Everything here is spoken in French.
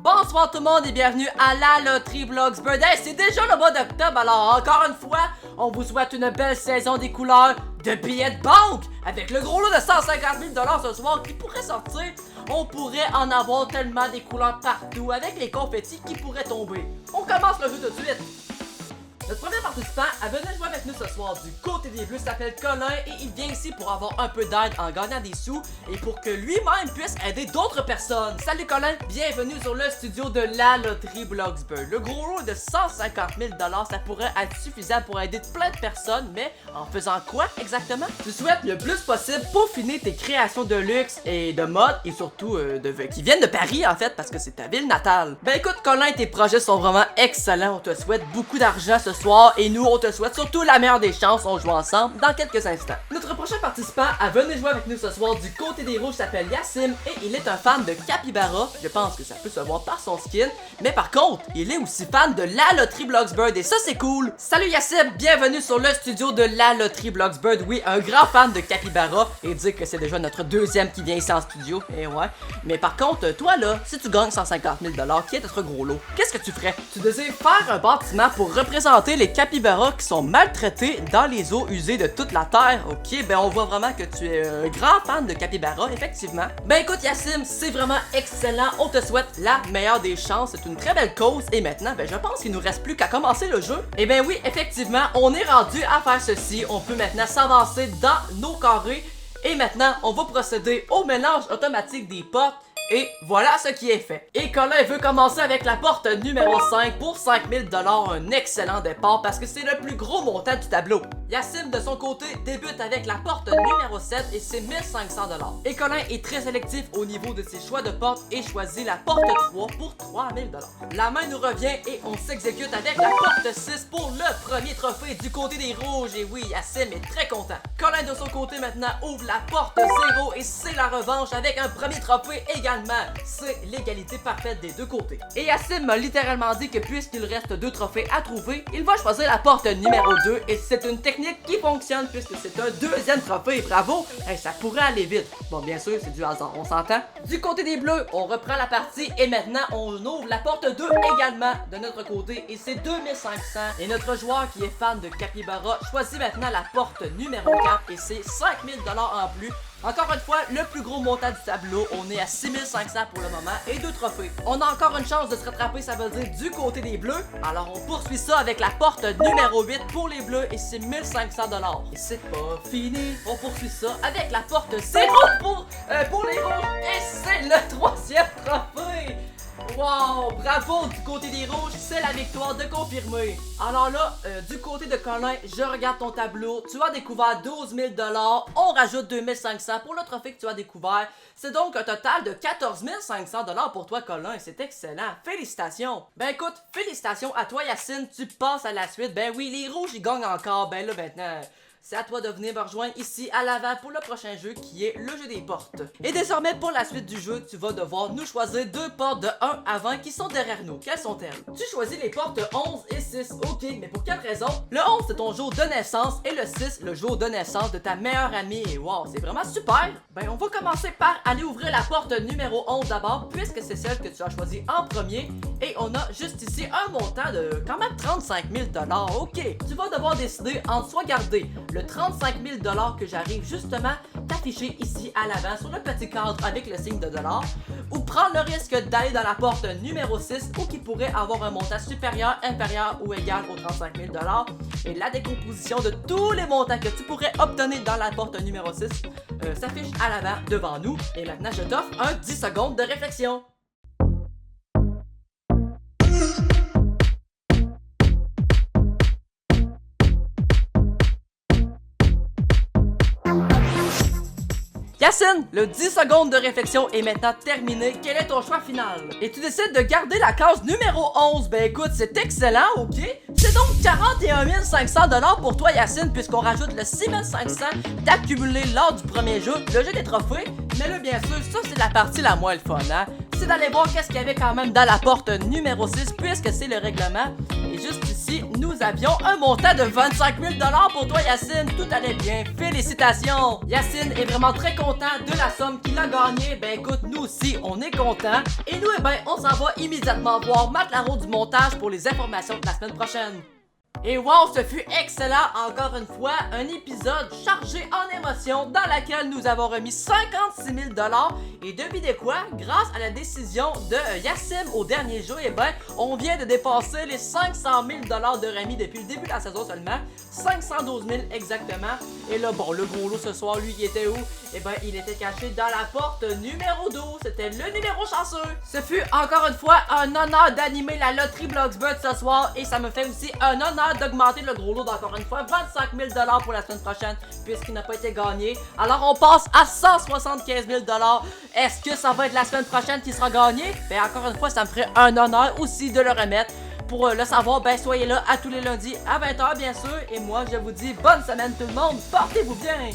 Bonsoir tout le monde et bienvenue à la loterie Bloxburg. Hey, c'est déjà le mois d'octobre, alors encore une fois, on vous souhaite une belle saison des couleurs de billets de banque. Avec le gros lot de 150 000 $ ce soir qui pourrait sortir, on pourrait en avoir tellement des couleurs partout avec les confettis qui pourraient tomber. On commence le jeu tout de suite. Notre premier participant a venu jouer avec nous ce soir du côté des Bleus s'appelle Colin et il vient ici pour avoir un peu d'aide en gagnant des sous et pour que lui-même puisse aider d'autres personnes. Salut Colin, bienvenue sur le studio de la loterie Bloxburg. Le gros lot de 150 000 $, ça pourrait être suffisant pour aider plein de personnes, mais en faisant quoi exactement? Tu souhaites le plus possible peaufiner tes créations de luxe et de mode et surtout qui viennent de Paris en fait parce que c'est ta ville natale. Ben écoute Colin, tes projets sont vraiment excellents, on te souhaite beaucoup d'argent ce soir et nous on te souhaite surtout la meilleure des chances, on joue ensemble dans quelques instants. Notre prochain participant a venu jouer avec nous ce soir du côté des rouges s'appelle Yassim et il est un fan de Capybara, je pense que ça peut se voir par son skin, mais par contre il est aussi fan de la loterie Bloxburg et ça c'est cool. Salut Yassim, bienvenue sur le studio de la loterie Bloxburg, oui un grand fan de Capybara et dire que c'est déjà notre deuxième qui vient ici en studio, et ouais, mais par contre toi là, si tu gagnes 150 000 $ qui est notre gros lot, qu'est-ce que tu ferais? Tu désires faire un bâtiment pour représenter les capybaras qui sont maltraités dans les eaux usées de toute la terre. Ok, ben on voit vraiment que tu es un grand fan de capybaras, effectivement. Ben écoute Yassim, c'est vraiment excellent, on te souhaite la meilleure des chances, c'est une très belle cause et maintenant, ben je pense qu'il nous reste plus qu'à commencer le jeu. Et ben oui, effectivement, on est rendu à faire ceci, on peut maintenant s'avancer dans nos carrés et maintenant, on va procéder au mélange automatique des portes. Et voilà ce qui est fait. Et Colin veut commencer avec la porte numéro 5 pour 5 000 $, un excellent départ parce que c'est le plus gros montant du tableau. Yassim de son côté débute avec la porte numéro 7 et c'est 1500 $. Et Colin est très sélectif au niveau de ses choix de porte et choisit la porte 3 pour 3 000 $. La main nous revient et on s'exécute avec la porte 6 pour le premier trophée du côté des rouges. Et oui, Yassim est très content. Colin de son côté maintenant ouvre la porte 0 et c'est la revanche avec un premier trophée également. C'est l'égalité parfaite des deux côtés. Et Yassim m'a littéralement dit que puisqu'il reste 2 trophées à trouver, il va choisir la porte numéro 2 et c'est une technique qui fonctionne puisque c'est un deuxième trophée. Bravo! Hey, ça pourrait aller vite. Bon, bien sûr, c'est du hasard, on s'entend. Du côté des bleus, on reprend la partie et maintenant on ouvre la porte 2 également de notre côté et c'est 2500. Et notre joueur qui est fan de Capybara choisit maintenant la porte numéro 4 et c'est 5000 $ en plus. Encore une fois, le plus gros montant du tableau, on est à 6500 pour le moment et 2 trophées. On a encore une chance de se rattraper, ça veut dire du côté des bleus. Alors on poursuit ça avec la porte numéro 8 pour les bleus et c'est 1500 $. Et c'est pas fini, on poursuit ça avec la porte 0 pour les rouges et c'est le 3e trophée. Wow, bravo du côté des rouges, c'est la victoire de confirmer. Alors là, du côté de Colin, je regarde ton tableau, tu as découvert 12 000 $, on rajoute 2500 pour le trophée que tu as découvert. C'est donc un total de 14 500 $ pour toi Colin, c'est excellent, félicitations. Ben écoute, félicitations à toi Yacine, tu passes à la suite. Ben oui, les rouges ils gagnent encore, ben là maintenant... C'est à toi de venir me rejoindre ici à l'avant pour le prochain jeu qui est le jeu des portes. Et désormais pour la suite du jeu, tu vas devoir nous choisir 2 portes de 1 à 20 qui sont derrière nous. Quelles sont-elles? Tu choisis les portes 11 et 6, ok, mais pour quelle raison? Le 11 c'est ton jour de naissance et le 6 le jour de naissance de ta meilleure amie. Et wow, c'est vraiment super! Ben on va commencer par aller ouvrir la porte numéro 11 d'abord puisque c'est celle que tu as choisie en premier. Et on a juste ici un montant de quand même 35 000 $, ok. Tu vas devoir décider entre soit garder le 35 000 $ que j'arrive justement t'afficher ici à l'avant sur le petit cadre avec le signe de dollar ou prendre le risque d'aller dans la porte numéro 6 ou qui pourrait avoir un montant supérieur, inférieur ou égal aux 35 000 $. Et la décomposition de tous les montants que tu pourrais obtenir dans la porte numéro 6 s'affiche à l'avant devant nous. Et maintenant je t'offre un 10 secondes de réflexion. Yacine, le 10 secondes de réflexion est maintenant terminé. Quel est ton choix final? Et tu décides de garder la case numéro 11. Ben écoute, c'est excellent, ok? C'est donc 41 500 $ pour toi Yacine, puisqu'on rajoute le 6 500 d'accumuler lors du premier jeu, le jeu des trophées. Mais là, bien sûr, ça c'est la partie la moins le fun, hein? C'est d'aller voir qu'est-ce qu'il y avait quand même dans la porte numéro 6, puisque c'est le règlement. Et juste ici, nous nous avions un montant de 25 000 $ pour toi, Yacine. Tout allait bien. Félicitations. Yacine est vraiment très content de la somme qu'il a gagnée. Ben écoute, nous aussi, on est contents. Et nous, eh ben, on s'en va immédiatement voir Matt Laro du montage pour les informations de la semaine prochaine. Et wow, ce fut excellent encore une fois, un épisode chargé en émotions dans laquelle nous avons remis 56 000 $. Et devinez quoi, grâce à la décision de Yacine au dernier jeu, eh ben, on vient de dépasser les 500 000 $ de remis depuis le début de la saison seulement, 512 000 exactement. Et là, bon, le gros lot ce soir, lui, il était où? Eh ben, il était caché dans la porte numéro 12, c'était le numéro chanceux. Ce fut encore une fois un honneur d'animer la loterie Bloxburg ce soir et ça me fait aussi un honneur d'augmenter le gros lot d'encore une fois 25 000 $ pour la semaine prochaine puisqu'il n'a pas été gagné. Alors on passe à 175 000 $. Est-ce que ça va être la semaine prochaine qui sera gagné? Ben encore une fois, ça me ferait un honneur aussi de le remettre. Pour le savoir, ben soyez là à tous les lundis à 20 h bien sûr. Et moi je vous dis bonne semaine tout le monde, portez-vous bien!